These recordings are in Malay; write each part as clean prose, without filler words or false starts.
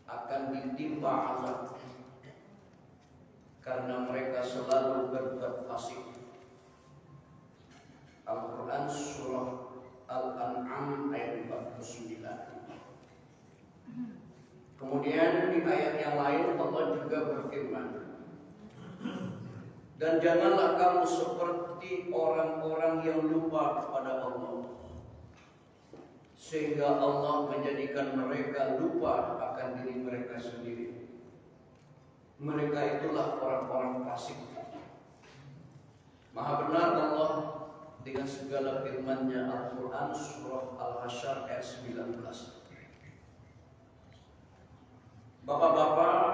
akan ditimpa azab karena mereka selalu berbuat fasik. Al-Quran surah Al-An'am ayat 49. Kemudian di ayat yang lain Allah juga berfirman, dan janganlah kamu seperti orang-orang yang lupa kepada Allah, sehingga Allah menjadikan mereka lupa akan diri mereka sendiri. Mereka itulah orang-orang fasik. Maha benar Allah dengan segala firman-Nya. Al-Quran surah Al-Hasyr ayat 19. Bapak-bapak,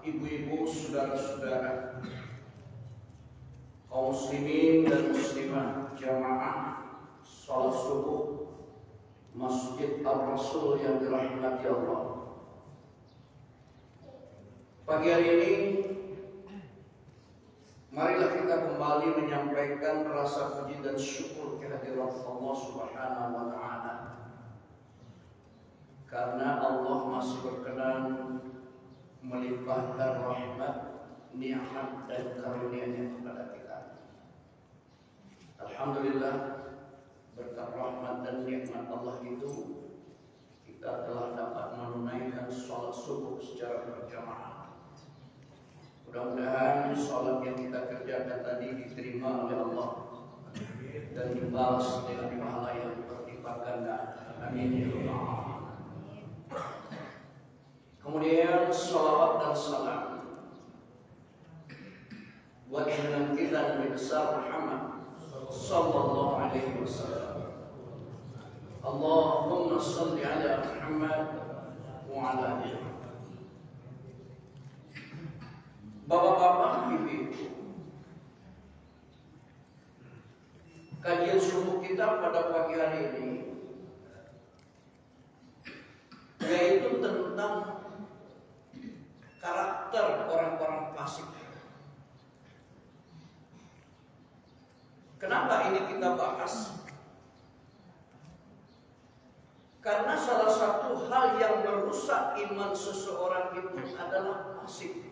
ibu-ibu, saudara-saudara, kaum muslimin dan muslimah jamaah salat subuh Masjid Al-Rasul yang dirahmati Allah. Pagi hari ini marilah kita kembali menyampaikan rasa puji dan syukur kehadirat Allah Subhanahu wa taala. Karena Allah masih berkenan melimpahkan rahmat, nikmat dan karunia-Nya kepada kita. Alhamdulillah, berkat rahmat dan nikmat Allah itu kita telah dapat menunaikan sholat subuh secara berjamaah. Mudah-mudahan sholat yang kita kerjakan tadi diterima oleh Allah dan dibalas dengan pahala yang berlipat ganda. Amin ya rabbal alamin. Kemudian salawat dan salam buat junjungan kita Nabi besar Muhammad sallallahu alaihi wasallam. Allahumma shalli ala Muhammad wa ala alihi. Bapak-bapak, ibu-ibu, kajian subuh kita pada pagi hari ini yaitu tentang karakter orang-orang fasik. Kenapa ini kita bahas? Karena salah satu hal yang merusak iman seseorang itu adalah fasik.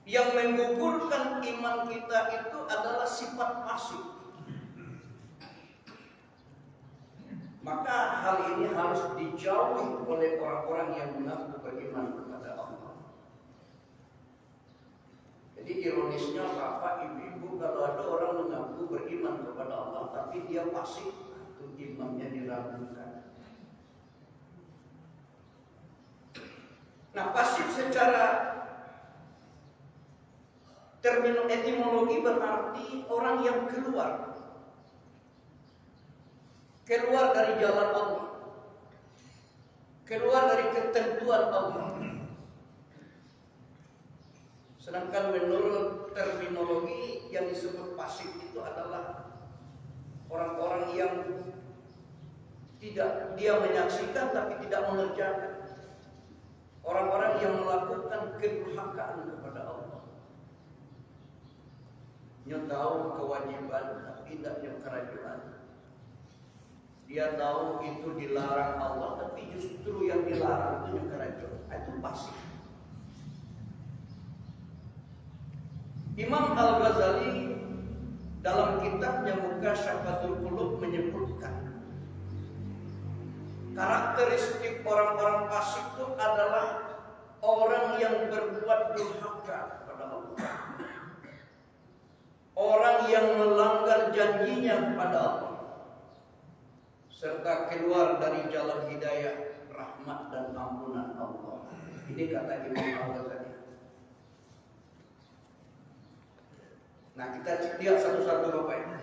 Yang menggugurkan iman kita itu adalah sifat fasik. Maka hal ini harus dijauhi oleh orang-orang yang mengaku beriman kepada Allah. Jadi ironisnya Bapak, Ibu-ibu, kalau ada orang mengaku beriman kepada Allah tapi dia fasik, itu imannya diragukan. Nah, fasik secara etimologi berarti orang yang keluar dari jalan Allah, keluar dari ketentuan Allah. Sedangkan menurut terminologi yang disebut fasik itu adalah orang-orang yang tidak dia menyaksikan tapi tidak mengerjakan. Orang-orang yang melakukan kedurhakaan kepada Allah. Dia tahu kewajiban tapi tidak kerajuan. Dia tahu itu dilarang Allah tapi justru yang dilarang itu kerajuan. Itu fasik. Imam Al-Ghazali dalam kitabnya Mukasyfatul Qulub menyebutkan karakteristik orang-orang fasik itu adalah orang yang berbuat durhaka kepada Allah, orang yang melanggar janjinya kepada Allah, serta keluar dari jalan hidayah, rahmat dan ampunan Allah. Ini kata Imam Al-Ghazali. Nah, kita lihat satu-satu Bapak Ibu.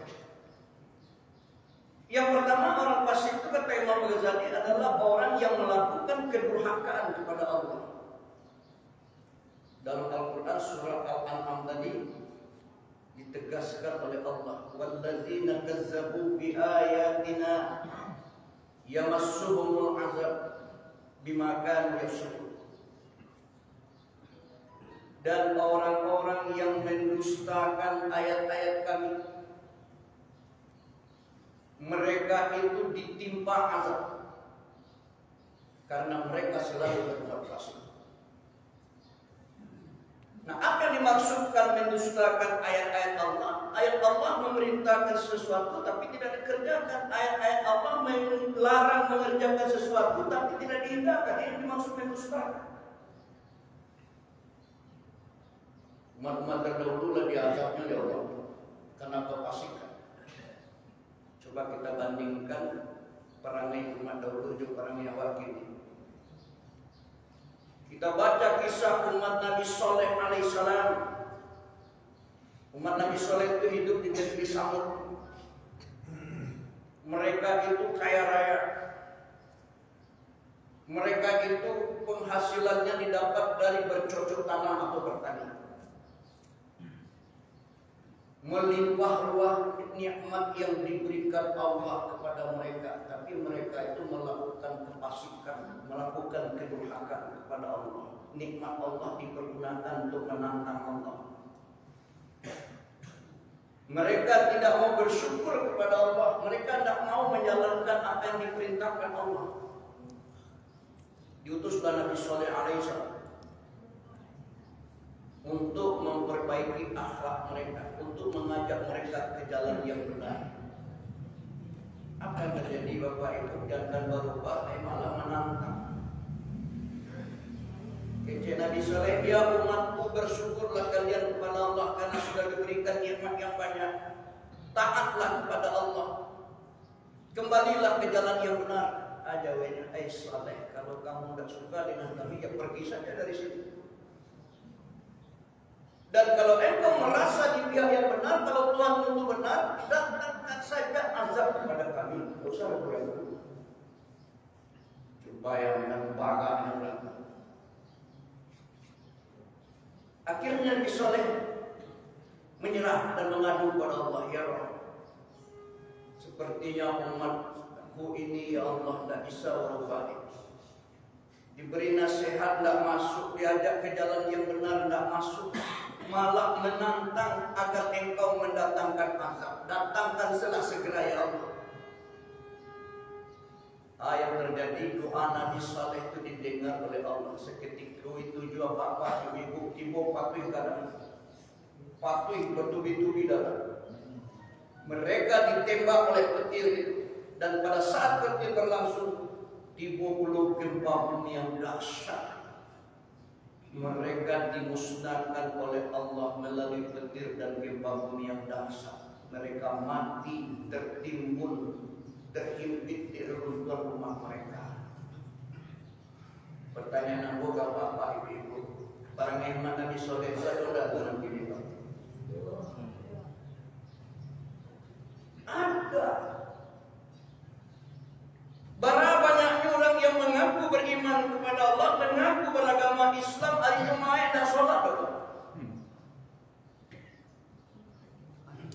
Yang pertama, orang fasik itu kata Imam Ghazali adalah orang yang melakukan kedurhakaan kepada Allah. Dalam Al-Quran surah Al-An'am tadi ditegaskan oleh Allah, walladzina kazzabu biayatina yamassuhumul azab bima kanu yafsukun. Dan orang-orang yang mendustakan ayat-ayat kami, mereka itu ditimpa azab karena mereka selalu berbuat fasik. Nah, apa yang dimaksudkan mendustakan ayat-ayat Allah? Ayat Allah memerintahkan sesuatu tapi tidak dikerjakan. Ayat-ayat Allah melarang mengerjakan sesuatu tapi tidak dihindarkan. Ini dimaksud mendustakan. Umat-umat terdahulu lah diazabnya oleh Allah karena kefasikan. Coba kita bandingkan perangai umat dahulu dengan perangai awal kini. Kita baca kisah umat Nabi Soleh alaihissalam. Umat Nabi Soleh itu hidup di negeri Samud. Mereka itu kaya raya. Mereka itu penghasilannya didapat dari bercocok tanam atau bertani. Melimpah ruah nikmat yang diberikan Allah kepada mereka, tapi mereka itu melakukan kefasikan, melakukan kedurhakaan kepada Allah. Nikmat Allah dipergunakan untuk menantang Allah. Mereka tidak mau bersyukur kepada Allah. Mereka tidak mau menjalankan apa yang diperintahkan Allah. Diutuslah Nabi Soleh alaihissalam untuk memperbaiki akhlak mereka, untuk mengajak mereka ke jalan yang benar. Apa yang terjadi Bapak Ibu dan Bapak malah menantang. Kece Nabi Saleh, ya umatku, bersyukurlah kalian kepada Allah karena sudah diberikan nikmat yang banyak. Taatlah kepada Allah. Kembalilah ke jalan yang benar. Ajawanya, Saleh, kalau kamu tidak suka dengan kami, ya pergi saja dari sini. Dan kalau engkau merasa di pihak yang benar, kalau Tuhan itu benar, datangkan saja azab kepada kami. Tidak usah ragu-ragu. Supaya menembaga yang akhirnya Nabi Soleh menyerah dan mengadu kepada Allah, ya Allah, sepertinya umatku ini ya Allah tidak bisa berubah. Diberi nasihat tidak masuk, diajak ke jalan yang benar tidak masuk, malah menantang agar engkau mendatangkan azab. Datangkan segera ya Allah. Yang terjadi, doa Nabi Saleh itu didengar oleh Allah. Seketika itu juga bapak ibu ibu patuh kadang patuh bertubi-tubi dalam. Mereka ditembak oleh petir itu, dan pada saat petir berlangsung tiba-tiba gempa bumi yang dahsyat. Mereka dimusnahkan oleh Allah melalui petir dan gempa bumi yang dahsyat. Mereka mati tertimbun, terhimpit di reruntuhan rumah mereka. Pertanyaan aku Bapak Ibu, barang iman Nabi Soleh sudah dalam diri ada. Berapa banyaknya orang yang mengaku beriman kepada Allah, mengaku beragama Islam, hari Jumat dan sholat.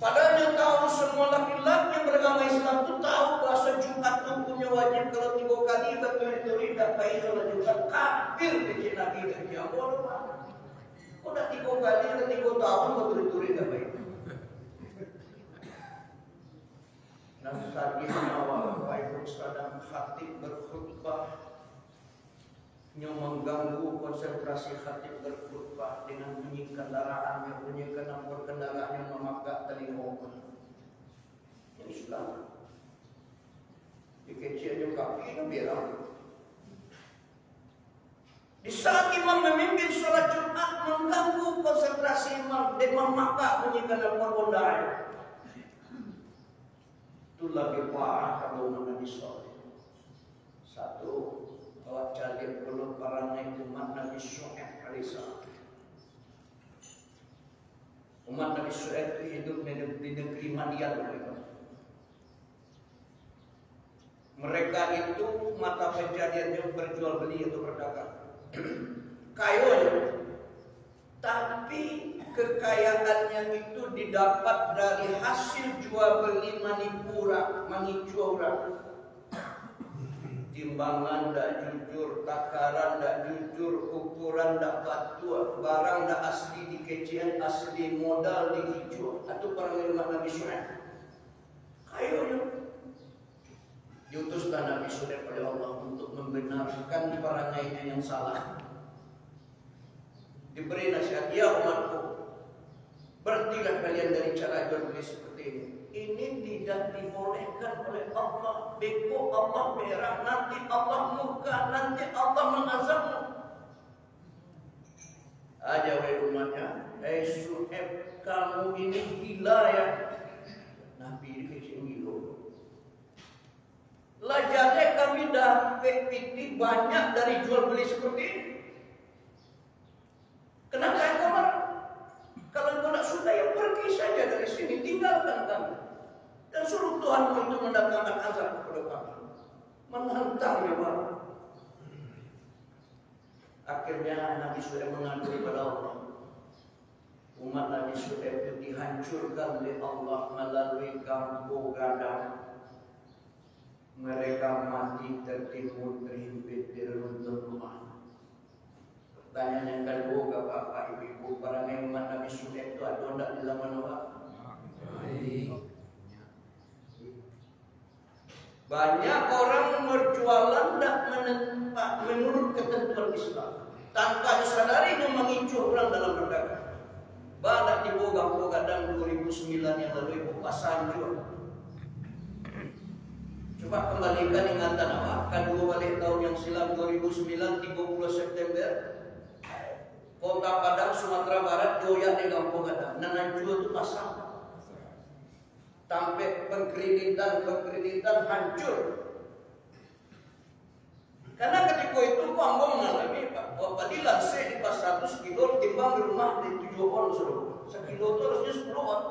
Padahal dia tahu semua laki-laki yang beragama Islam itu tahu bahasa Jumat hukumnya wajib kalau 3 kali betul-betul tidak baik sholat Jumat, kafir di Nabi dan Jawa. Udah 3 kali, udah 3 tahun betul-betul tidak baik. Dan tadinya Bapak Ibu sedang khatib berkhutbah, yang mengganggu konsentrasi khatib berkhutbah dengan bunyi kendaraan, yang bunyi nomor kendaraan yang memakai telinga. Ini sudah dikecil kaki itu biar. Di saat imam memimpin sholat Jumat mengganggu konsentrasi imam dan memakai bunyi nomor kendaraan. Itu lebih parah kalau Nabi Soleh. Satu, bahwa jadi perlu para umat Nabi Syuaib alaihissalam. Umat Nabi Syuaib itu hidup di negeri Madian. Mereka itu mata pencariannya berjual beli atau berdagang. Kaya, tapi kekayaannya itu didapat dari hasil jual beli manipura, manicuara. Timbangan tidak jujur, takaran tidak jujur, ukuran tidak batu, barang tidak asli dikecian, asli modal dijual. Atau para ulama Nabi Syuaib. Kayaknya Diutuslah Nabi Shu'aib oleh Allah untuk membenarkan perangainya yang salah. Diberi nasihat, ya umatku, berhentilah kalian dari cara jual beli seperti ini. Ini tidak dibolehkan oleh Allah. Beko Allah merah, nanti Allah murka, nanti Allah mengazabmu. Aja wahai umatnya, Shu'aib, kamu ini gila ya. Nabi ini gila. Lah jadi kami dapat ini banyak dari jual beli seperti ini. Kenapa engkau marah? Kalau engkau tak suka ya pergi saja dari sini, tinggalkan kami. Dan suruh Tuhanmu itu mendatangkan azab kepada kami. Menantang ya marah. Akhirnya Nabi Shu'aib mengadu kepada Allah. Umat Nabi Shu'aib itu dihancurkan oleh Allah melalui kampung gadang. Mereka mati tertimbun terhimpit di reruntuhan rumah. Pertanyaan yang kedua ke bapak ibu, para umat Nabi Shu'aib itu ada tidak di zaman Allah? Banyak orang berjualan tidak menurut ketentuan Islam. Tanpa disadari dia mengincuh orang dalam perdagangan. Banyak di Bogor kadang 2009 yang lalu ibu pasang juga. Coba kembalikan ingatan awak, kedua balik tahun yang silam 2009, 30 September, Kota Padang, Sumatera Barat, goyak di kampung Gadang. Nananjua itu pasang. Sampai pengkreditan hancur. Karena ketika itu kamu mengalami Bapak dilansir di pas 100 kilo timbang di rumah di 7 on suruh. Sekilo itu harusnya 10 on.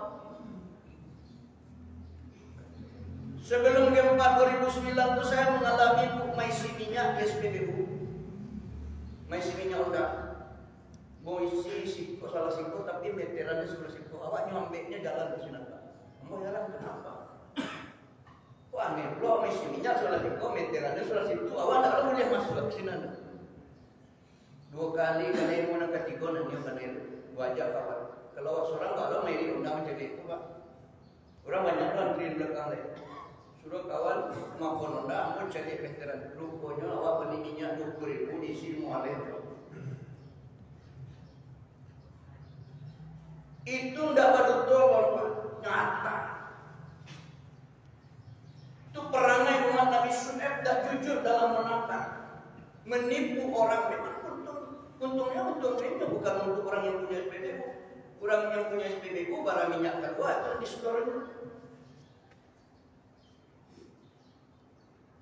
Sebelum G4 2009 itu saya mengalami maisi minyak di SPBU. Maisi minyak udah. Mau isi siko salah siko tapi meterannya sebelah siko. Awak nyambeknya jalan ke sini. Mau jalan kenapa? Kok aneh? Lo maisi minyak salah siko, meterannya salah situ. Awak tak boleh masuk ke sini. 2 kali kalian mau nak ketiga nanti kalian wajah kawan. Kalau awak seorang kalau main undang macam itu pak. Orang banyak orang di belakang lain. Suruh kawan maupun undang mau cari veteran. Rupanya awak beli minyak 20.000 diisi mualeh. Itu tidak betul Pak, nyata. Itu perangai umat Nabi Shu'aib tak jujur dalam menatang, menipu orang. Memang untungnya bukan untuk orang yang punya SPBU. Orang yang punya SPBU barang minyak kedua itu di store.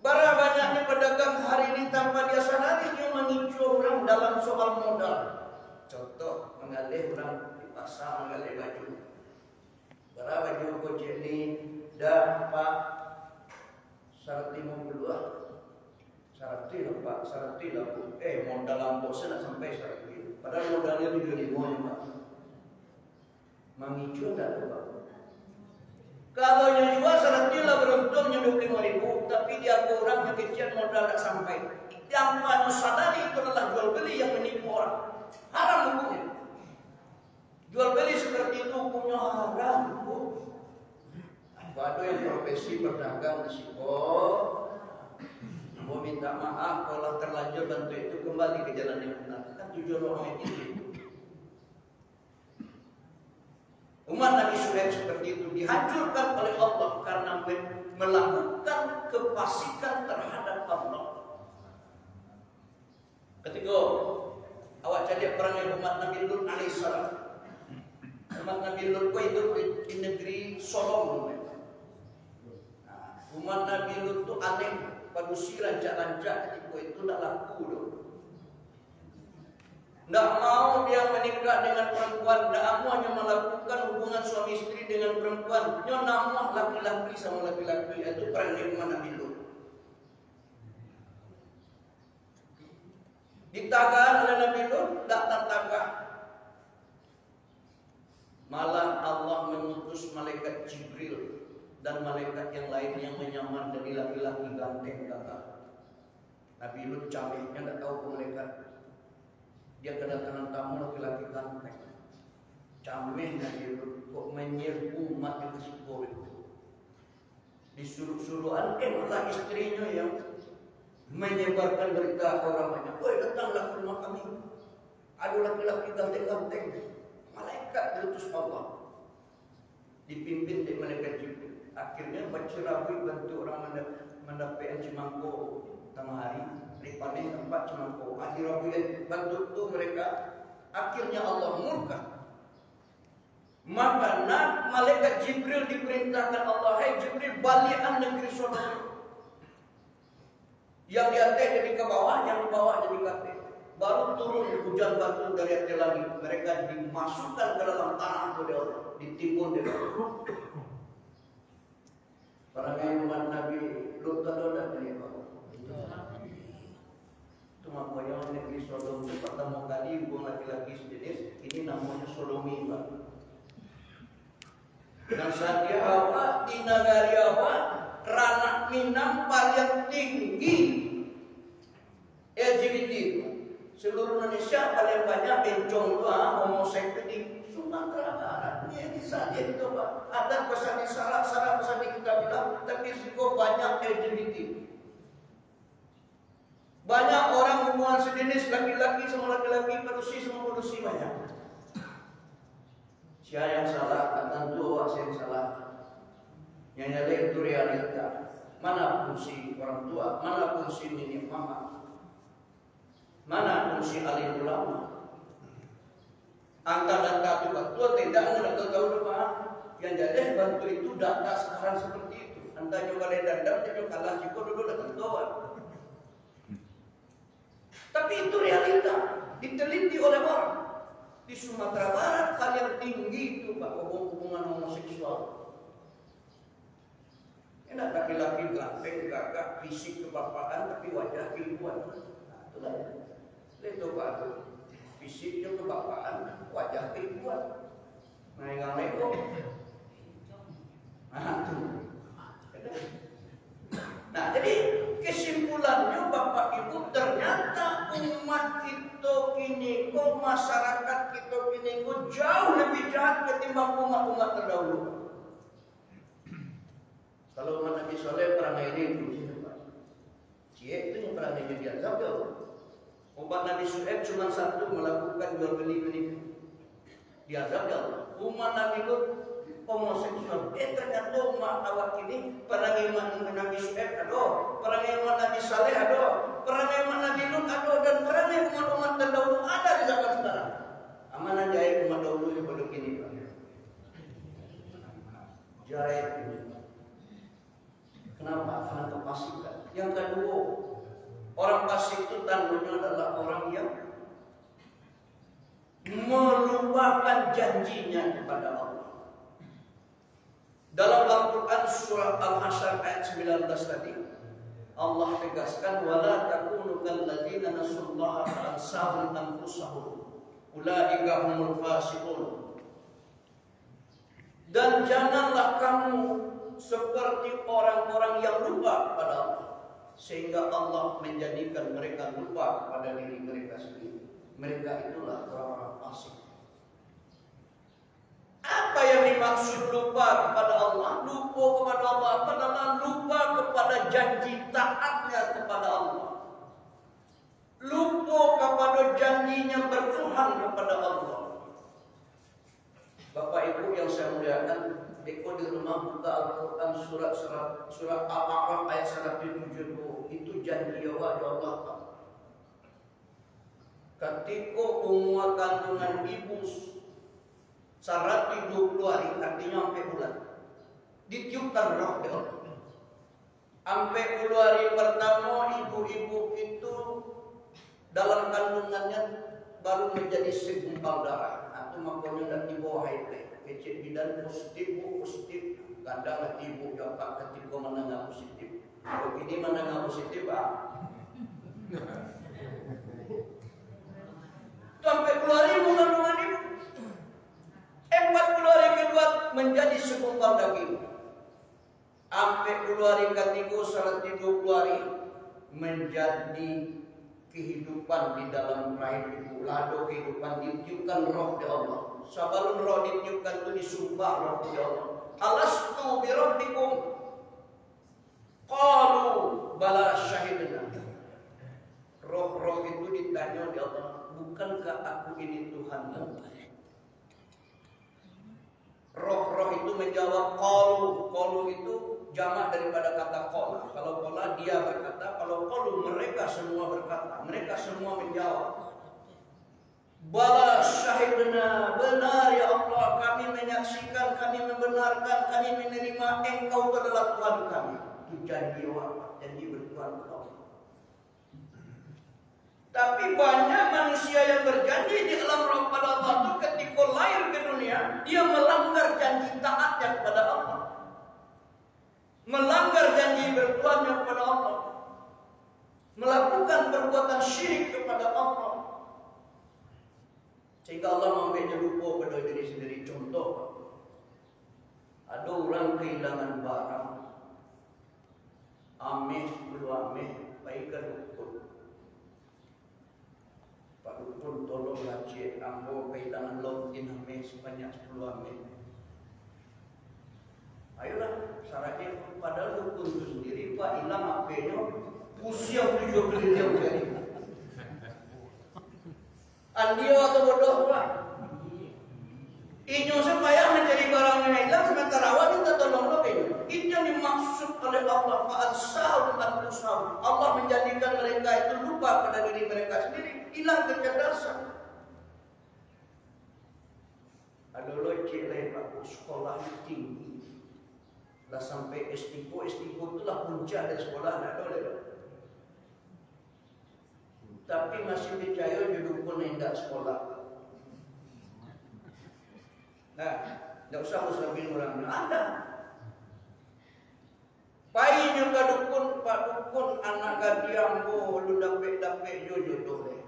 Bara banyaknya pedagang hari ini tanpa dia sadari dia mengincu orang dalam soal modal. Contoh mengalih orang di pasar mengalih baju. Bara baju kocek ini dapat 150 lah. 100 Pak, 100 lah. Modal lampau saya nak sampai 100. Padahal modalnya 7.000 Pak. Mengincu tak tu Pak. Kalau yang jual 100 lah beruntungnya 25.000, tapi dia orang yang kecil modal tak sampai. Yang mana sadari itu adalah jual beli yang menipu orang. Haram hukumnya. Jual beli seperti itu hukumnya haram. Ada yang profesi berdagang risiko. Mau minta maaf kalau terlanjur bantu itu kembali ke jalan yang benar. Kan tujuan orang itu. Umat Nabi Shu'aib seperti itu dihancurkan oleh Allah karena melakukan kefasikan terhadap Allah. Ketiga, awak jadi perangai umat Nabi Lut alaihissalam. Umat Nabi Lut itu di negeri Sodom. Umat Nabi Lut itu aneh, padusi rancak-rancak ketika itu tidak laku loh. Tidak mau dia menikah dengan perempuan, tidak mau hanya melakukan hubungan suami istri dengan perempuan. Dia nama laki-laki sama laki-laki, itu perangai umat Nabi Lut. Ditagah oleh Nabi Lut, tidak tertagah. Malah Allah mengutus malaikat Jibril dan malaikat yang lain yang menyamar dari laki-laki ganteng kakak. Nabi Lut camehnya tidak tahu ke malaikat. Dia kedatangan tamu laki-laki ganteng. Cameh Nabi Lut kok menyerbu umat yang kesyukur itu. Disuruh-suruhan malah istrinya yang menyebarkan berita ke orang banyak. Woi, datanglah ke rumah kami. Ada laki-laki ganteng-ganteng. Malaikat diutus Allah. Dipimpin oleh malaikat Jibril. Akhirnya bercerabui bantu orang mendapatkan cemangko tengah hari. Dipanen tempat cemangko. Akhirnya bantu itu mereka. Akhirnya Allah murka. Maka malaikat Jibril diperintahkan Allah, hai Jibril, balikan negeri Sodom. Yang di atas jadi ke bawah, yang di bawah jadi ke atas. Baru turun hujan batu dari atas langit. Mereka dimasukkan ke dalam tanah oleh Allah, ditimbun dari Allah. Para umat Nabi Lut ada dari bawah. Itu makanya negeri Sodom itu pertama kali hubung laki-laki sejenis. Ini namanya Sodomi, Pak. Dan saat dia Hawa di negara Hawa, ranah Minang paling tinggi LGBT. Seluruh Indonesia paling banyak bencong itu homoseks di Sumatera Barat. Ini saat itu Pak. Ada pesan di salah pesan di kita bilang, tapi risiko banyak LGBT. Banyak orang hubungan sejenis laki-laki sama laki-laki, manusia sama manusia banyak. Siapa yang salah, tentu saya yang salah. Yang nyata itu realita. Mana fungsi orang tua, mana fungsi nenek mama, mana fungsi alim ulama. Angka data tua tidak mau tahu apa. Yang jadi bantu itu data sekarang seperti itu. Anda coba lihat data, dia kalah jika dulu datang tua. Tapi itu realita, diteliti oleh orang. Di Sumatera Barat paling tinggi itu Pak hubungan homoseksual. Enak laki-laki ganteng, gagah, fisik kebapaan, tapi wajah keibuan. Itulah itu Pak, fisiknya kebapaan, wajah keibuan. Nengok-nengok. Nah, jadi kesimpulannya Bapak Ibu, ternyata umat kita kini, masyarakat kita kini jauh lebih jahat ketimbang umat-umat terdahulu. Kalau umat Nabi Soleh perangai ini, Cie itu yang perangai jadi azab ya. Umat Nabi Su'aib cuma satu melakukan jual beli penipu. Diazab ya Allah. Umat Nabi Lut homoseksual. Ternyata umat awak ini perangai umat Nabi Su'aib ada, perangai umat Nabi Saleh ada, perangai umat Nabi Lut ada, dan perangai umat-umat terdahulu ada di zaman sekarang. Amanah jahit umat dahulu yang pada kini Pak. Jahit ini. Kenapa? Karena kepasikan. Yang kedua, orang fasik itu tandanya adalah orang yang melupakan janjinya kepada Allah. Dalam Al-Quran surah Al-Hasyr ayat 19 tadi, Allah tegaskan, wala takunu kalladzina nasullaha fa ansahum anfusahum ulaika humul fasiqun. Dan janganlah kamu seperti orang-orang yang lupa kepada Allah, sehingga Allah menjadikan mereka lupa kepada diri mereka sendiri. Mereka itulah orang-orang fasik. Apa yang dimaksud lupa kepada Allah? Lupa kepada Allah adalah lupa kepada janji taatnya kepada Allah. Lupa kepada janjinya bertuhan kepada Allah. Bapak Ibu yang saya muliakan, Eko di rumah buka Al-Quran surat Al-A'raf ayat 170. Itu janji Allah. Ketika umur kandungan ibu 120 hari, artinya sampai bulan, ditiupkan roh di Allah. Sampai 10 hari pertama ibu-ibu itu dalam kandungannya baru menjadi segumpal darah. Atau makanya tidak di bawah haid. Kecil bidan positif, kadang ibu dapat ketika menengah positif. Kalau ini menengah positif sampai keluar ibu kandungan ibu. 40 hari kedua menjadi segumpal daging. Sampai 10 hari ketiga 130 hari menjadi kehidupan di dalam rahim ibu. Lalu kehidupan ditiupkan roh di Allah. Sebelum roh ditiupkan itu disumpah roh di Allah. Alastu birabbikum. Qalu bala syahidna. Roh-roh itu ditanya oleh Allah, bukankah aku ini Tuhanmu? Roh-roh itu menjawab qalu itu jamak daripada kata qala. Kalau qala dia berkata, kalau qalu mereka semua berkata, mereka semua menjawab. Bala syahidna, benar ya Allah, kami menyaksikan, kami membenarkan, kami menerima Engkau adalah Tuhan kami. Itu janji Allah, janji bertuhan Allah. Tapi banyak manusia yang berjanji di alam roh pada Allah itu ketika lahir ke dunia, dia melanggar janji taatnya kepada Allah, melanggar janji bertuhannya kepada Allah, melakukan perbuatan syirik kepada Allah, sehingga Allah membuatnya lupa pada diri sendiri. Contoh, ada orang kehilangan barang, ameh belum ameh, baikkan dukun. Pak dukun tolonglah cik ambo kehilangan lontin ameh sebanyak 10 ameh. Ayolah syaratnya, padahal dukun itu sendiri Pak hilang apenya usia 7 kali. Andio atau bodoh Pak. Inyo supaya mencari barangnya hilang, sementara awak minta tolong lebih. Itu yang dimaksud oleh Allah. Fa'ansahum anfusahum. Allah menjadikan mereka itu lupa pada diri mereka sendiri, hilang kecerdasan. Ada locik lain Pak, sekolah tinggi, lah sampai S3 itulah puncak dari sekolah, ada lagi. Tapi masih percaya jodoh pun tidak sekolah. Nah, tidak usah musabin orangnya. Ada. Pai juga dukun, Pak dukun anak gadiang lu dapet jodoh deh.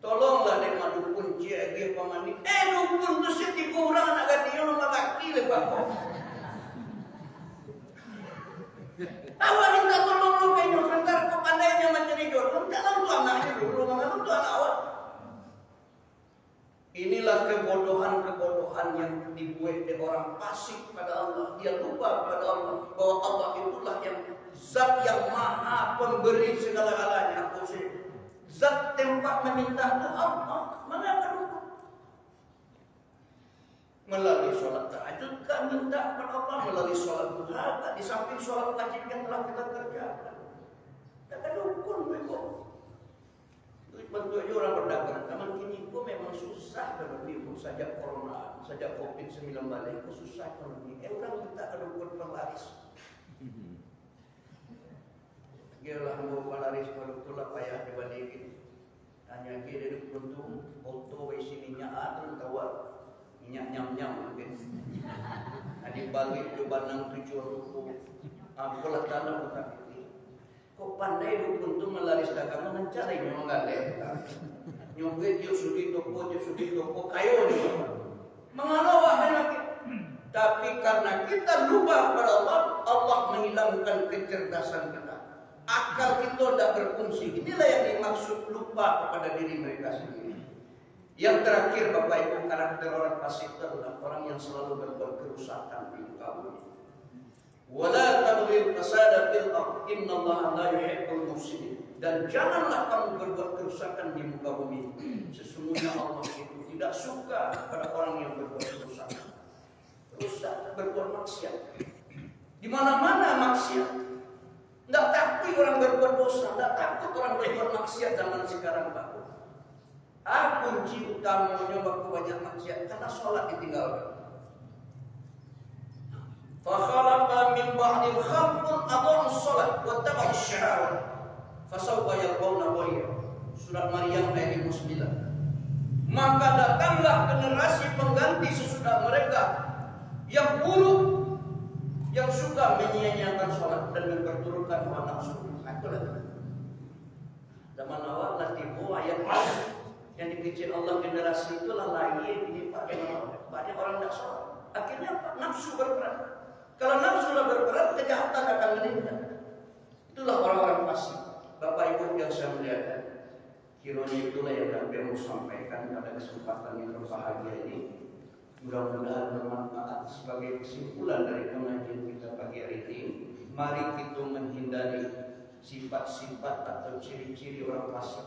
Tolonglah dek mak dukun cia dia pamani. Dukun tu setiap orang anak gadiang nomor laki le Pak. Awak minta tolong lu kayaknya sebentar kau pandainya mencari jodoh. Jangan tu anaknya dulu, jangan tu anak awak. Inilah kebodohan-kebodohan yang dibuat oleh orang fasik pada Allah. Dia lupa pada Allah bahwa Allah itulah yang zat yang maha pemberi segala-galanya. Zat tempat meminta itu Allah. Mana akan lupa? Melalui sholat tahajud kan minta kepada Allah, melalui sholat duha, di samping sholat wajib yang telah kita kerjakan. Tak ada dukun begitu. Bentuknya orang berdagang. Zaman kini kok memang susah kalau dia sejak corona, sejak COVID-19 itu susah kalau dia. Orang minta ke dukun pelaris. Gialah mau pelaris kalau itulah payah dibandingin. Hanya dia dukun tu auto isi minyak tu tawar. Minyak nyam-nyam mungkin. Ada balik tu banang 7 rupiah. Apalah tanah bukan. Kok pandai dukun tu melaris dagangan mencari memang galak. Nyobet dia sudi toko kayo dia. Mengalawah lagi. Tapi karena kita lupa kepada Allah, Allah menghilangkan kecerdasan kita. Akal kita tidak berfungsi. Inilah yang dimaksud lupa kepada diri mereka sendiri. Yang terakhir Bapak Ibu, karakter orang fasik adalah orang yang selalu berbuat kerusakan di muka bumi. Wala tabghil fasada fil ardh innallaha la yuhibbul mufsidin. Dan janganlah kamu berbuat kerusakan di muka bumi. Sesungguhnya Allah itu tidak suka pada orang yang berbuat kerusakan. Rusak, berbuat maksiat. Di mana-mana maksiat. Tidak takut orang berbuat dosa, tidak takut orang berbuat maksiat zaman sekarang Pak. Kunci utamanya waktu banyak maksiat karena sholat ditinggalkan. Fakhalaqa min ba'dil khalqun adha'u shalat wa tabi'u syahawat fasawfa yalqawna ghayya. Surat Maryam ayat 9. Maka datanglah generasi pengganti sesudah mereka yang buruk, yang suka menyia-nyiakan sholat dan memperturutkan hawa nafsu. Itulah zaman awal nanti ayat yang dipicin Allah generasi itulah lagi ini banyak orang tidak sholat. Akhirnya nafsu berperan. Kalau nafsu berperan, kejahatan akan meningkat. Itulah orang-orang fasik. Bapak Ibu yang saya muliakan, kiranya itulah yang kami mau sampaikan pada kesempatan yang berbahagia ini. Mudah-mudahan bermanfaat sebagai kesimpulan dari pengajian kita pagi hari ini. Mari kita menghindari sifat-sifat atau ciri-ciri orang fasik.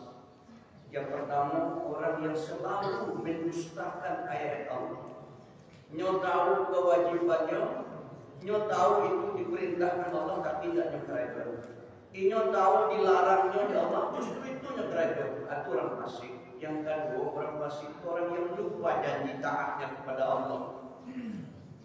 Yang pertama, orang yang selalu mendustakan ayat Allah. Nyo tahu kewajibannya, nyo tahu itu diperintahkan Allah tapi tidak nyekeraikan. Nyo tahu dilarangnya ya Allah, justru itu nyekeraikan. Itu orang fasik. Yang kedua, orang fasik orang yang lupa janji taatnya kepada Allah,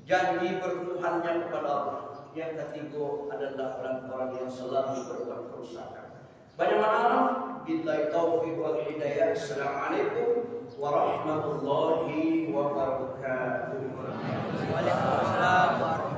janji bertuhannya kepada Allah. Yang ketiga adalah orang-orang yang selalu berbuat kerusakan. Banyak mana? Billahi taufiq wal hidayah. Assalamualaikum warahmatullahi wabarakatuh. Waalaikumsalam.